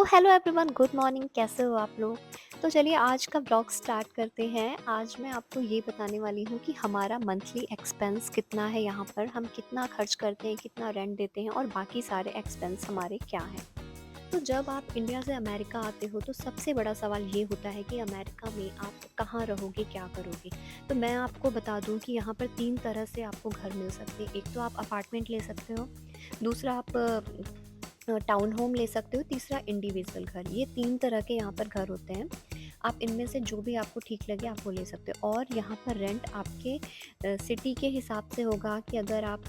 So hello everyone, good morning. कैसे हो आप लोग? तो चलिए आज का ब्लॉग स्टार्ट करते हैं। आज मैं आपको ये बताने वाली हूँ कि हमारा मंथली एक्सपेंस कितना है, यहाँ पर हम कितना खर्च करते हैं, कितना रेंट देते हैं और बाकी सारे एक्सपेंस हमारे क्या हैं। तो जब आप इंडिया से अमेरिका आते हो तो सबसे बड़ा सवाल ये होता है कि अमेरिका में आप कहाँ रहोगे, क्या करोगे। तो मैं आपको बता दूँ कि यहाँ पर 3 तरह से आपको घर मिल सकते हैं। एक तो आप अपार्टमेंट ले सकते हो, दूसरा आप टाउन होम ले सकते हो, तीसरा इंडिविजुअल घर। ये 3 तरह के यहाँ पर घर होते हैं। आप इनमें से जो भी आपको ठीक लगे आप वो ले सकते हो और यहाँ पर रेंट आपके सिटी के हिसाब से होगा कि अगर आप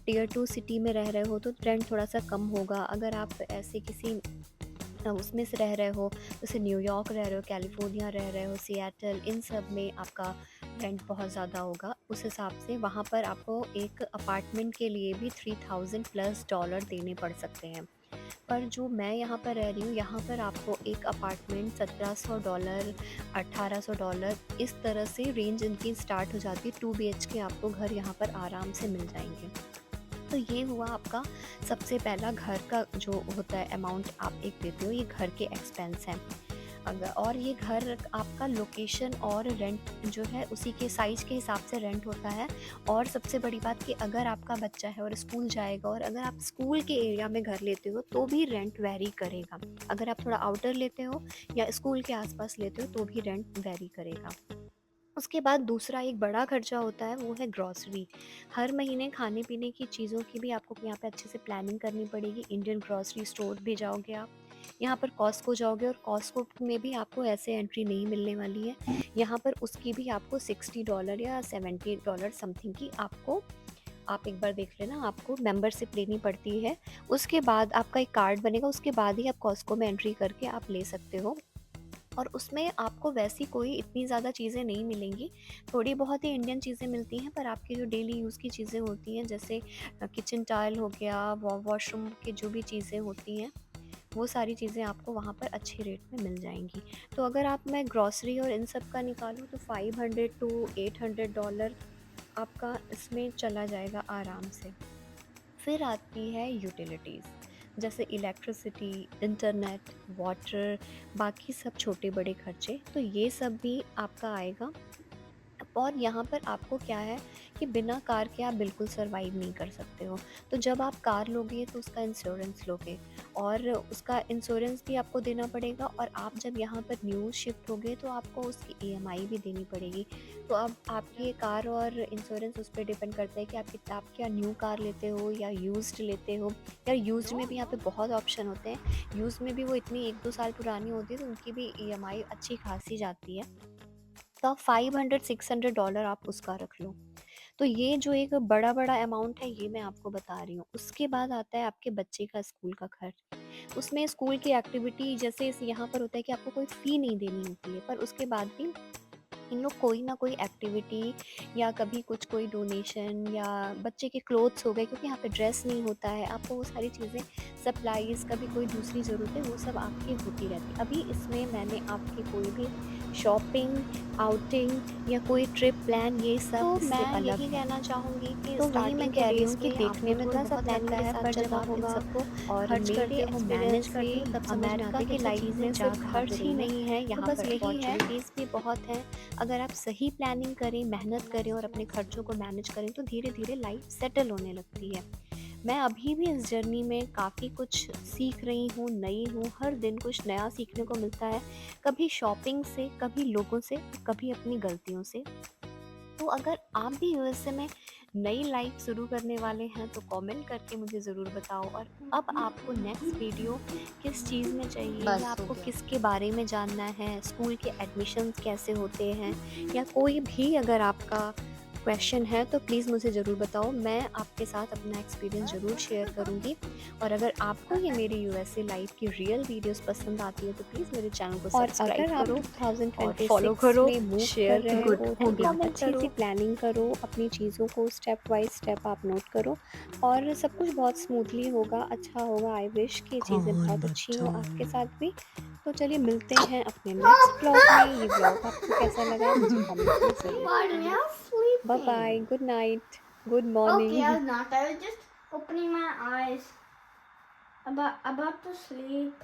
टियर 2 सिटी में रह रहे हो तो रेंट थोड़ा-सा कम होगा। अगर आप ऐसे किसी उसमें से रह रहे हो, जैसे न्यूयॉर्क रह रहे हो, कैलिफ़ोर्निया रह रहे हो, सिएटल, इन सब में आपका रेंट बहुत ज़्यादा होगा। उस हिसाब से वहाँ पर आपको एक अपार्टमेंट के लिए भी 3000 प्लस डॉलर देने पड़ सकते हैं। पर जो मैं यहाँ पर रह रही हूँ, यहाँ पर आपको एक अपार्टमेंट $1700, $1800 इस तरह से रेंज इनकी स्टार्ट हो जाती है। 2 बीएचके आपको घर यहाँ पर आराम से मिल जाएँगे। तो ये हुआ आपका सबसे पहला घर का जो होता है अमाउंट आप एक देते हो, ये घर के एक्सपेंस हैं। अगर और ये घर आपका लोकेशन और रेंट जो है उसी के साइज़ के हिसाब से रेंट होता है। और सबसे बड़ी बात कि अगर आपका बच्चा है और स्कूल जाएगा और अगर आप स्कूल के एरिया में घर लेते हो तो भी रेंट वेरी करेगा। अगर आप थोड़ा आउटर लेते हो या स्कूल के आसपास लेते हो तो भी रेंट वेरी करेगा। उसके बाद दूसरा एक बड़ा खर्चा होता है, वो है ग्रॉसरी। हर महीने खाने-पीने की चीज़ों की भी आपको यहाँ पे अच्छे से प्लानिंग करनी पड़ेगी। इंडियन ग्रॉसरी स्टोर भी जाओगे आप, यहाँ पर कॉस्टको जाओगे और कॉस्टको में भी आपको ऐसे एंट्री नहीं मिलने वाली है। यहाँ पर उसकी भी आपको $60 या $70 समथिंग की आपको आप एक बार देख लेना, आपको मेंबरशिप लेनी पड़ती है। उसके बाद आपका एक कार्ड बनेगा, उसके बाद ही आप कॉस्टको में एंट्री करके आप ले सकते हो। और उसमें आपको वैसी कोई इतनी ज़्यादा चीज़ें नहीं मिलेंगी, थोड़ी बहुत ही इंडियन चीज़ें मिलती हैं, पर आपकी जो डेली यूज़ की चीज़ें होती हैं जैसे किचन टाइल हो गया, वॉशरूम की जो भी चीज़ें होती हैं, वो सारी चीज़ें आपको वहाँ पर अच्छे रेट में मिल जाएँगी। तो अगर आप मैं ग्रॉसरी और इन सब का निकालूँ तो 500 टू $800 आपका इसमें चला जाएगा आराम से। फिर आती है यूटिलिटीज़, जैसे इलेक्ट्रिसिटी, इंटरनेट, वाटर, बाकी सब छोटे बड़े खर्चे, तो ये सब भी आपका आएगा। और यहाँ पर आपको क्या है कि बिना कार के आप बिल्कुल सर्वाइव नहीं कर सकते हो। तो जब आप कार लोगे तो उसका इंश्योरेंस लोगे और उसका इंश्योरेंस भी आपको देना पड़ेगा। और आप जब यहाँ पर न्यू शिफ्ट होगे तो आपको उसकी ईएमआई भी देनी पड़ेगी। तो अब आपकी कार और इंश्योरेंस उस पर डिपेंड करता है कि आप क्या न्यू कार लेते हो या यूज्ड लेते हो। या यूज्ड में भी यहाँ पे बहुत ऑप्शन होते हैं। यूज्ड में भी वो इतनी 1-2 साल पुरानी होती है तो उनकी भी ईएमआई अच्छी खासी जाती है। तो आप $500-600 आप उसका रख लो। तो ये जो एक बड़ा-बड़ा अमाउंट है ये मैं आपको बता रही हूँ। उसके बाद आता है आपके बच्चे का स्कूल का खर्च। उसमें स्कूल की एक्टिविटी जैसे इस यहाँ पर होता है कि आपको कोई फ़ी नहीं देनी होती है, पर उसके बाद भी इन लोग कोई ना कोई एक्टिविटी या कभी कुछ कोई डोनेशन या बच्चे के क्लोथ्स हो गए, क्योंकि यहाँ पे ड्रेस नहीं होता है, आपको वो सारी चीज़ें सप्लाईज़ कभी कोई दूसरी ज़रूरतें वो सब आपकी होती रहती। अभी इसमें मैंने आपकी कोई भी शॉपिंग, आउटिंग या कोई ट्रिप प्लान ये तो सब इससे मैं अलग यही है। कहना चाहूँगी कि तो वही मैं स्टार्टिंग के कह रही हूँ डेज़ कि में देखने आपको में थोड़ा-सा थोड़ा-सा प्लानिंग लगता के है, साथ पर जब चलना आप इन होगा सबको और खर्च मेरे करते हो, मैनेज एक्सपीरियंस करते हो, में तब समझ में आता अमेरिका है कि की सच लाइफ़ चीज़ें में जा सिर्फ़ कहाँ पे खर्च ही रही हैं। नहीं है, तो यहाँ बस पर यही है, अपॉर्च्युनिटीज़ भी बहुत हैं। अगर आप सही प्लानिंग करें, मेहनत करें और अपने खर्चों को मैनेज करें तो धीरे-धीरे लाइफ सेटल होने लगती है। मैं अभी भी इस जर्नी में काफ़ी कुछ सीख रही हूँ, नई हूँ, हर दिन कुछ नया सीखने को मिलता है। कभी शॉपिंग से, कभी लोगों से, कभी अपनी गलतियों से। तो अगर आप भी यूएसए में नई लाइफ शुरू करने वाले हैं तो कमेंट करके मुझे ज़रूर बताओ। और अब आपको नेक्स्ट वीडियो किस चीज़ में चाहिए या बस हो आपको गया। किसके बारे में जानना है, स्कूल के एडमिशन्स कैसे होते हैं, या कोई भी अगर आपका क्वेश्चन है तो प्लीज़ मुझे ज़रूर बताओ। मैं आपके साथ अपना एक्सपीरियंस ज़रूर शेयर करूँगी। और अगर आपको ये मेरी यूएसए लाइफ की रियल वीडियोस पसंद आती है तो प्लीज़ मेरे चैनल को और सब्सक्राइब अगर आप करो और फॉलो 2026 करो, में मूव शेयर कर रहे करो। हो तो गुड, एक कमेंट अच्छी सी करो। प्लानिंग करो, अपनी चीज़ों को स्टेप बाय स्टेप आप नोट करो और सब कुछ बहुत स्मूथली होगा, अच्छा होगा। आई विश कि ये चीज़ें कौन बहुत अच्छी हों आपके बचाओ साथ भी। तो चलिए मिलते हैं अपने नेक्स्ट ब्लॉग में। ये ब्लॉग आपको कैसा लगा मुझे कमेंट में ज़रूर Pardon me, बताना। I was bye bye, sleeping. Good night, good Okay, I morning. was not. I was just opening my eyes. About to sleep.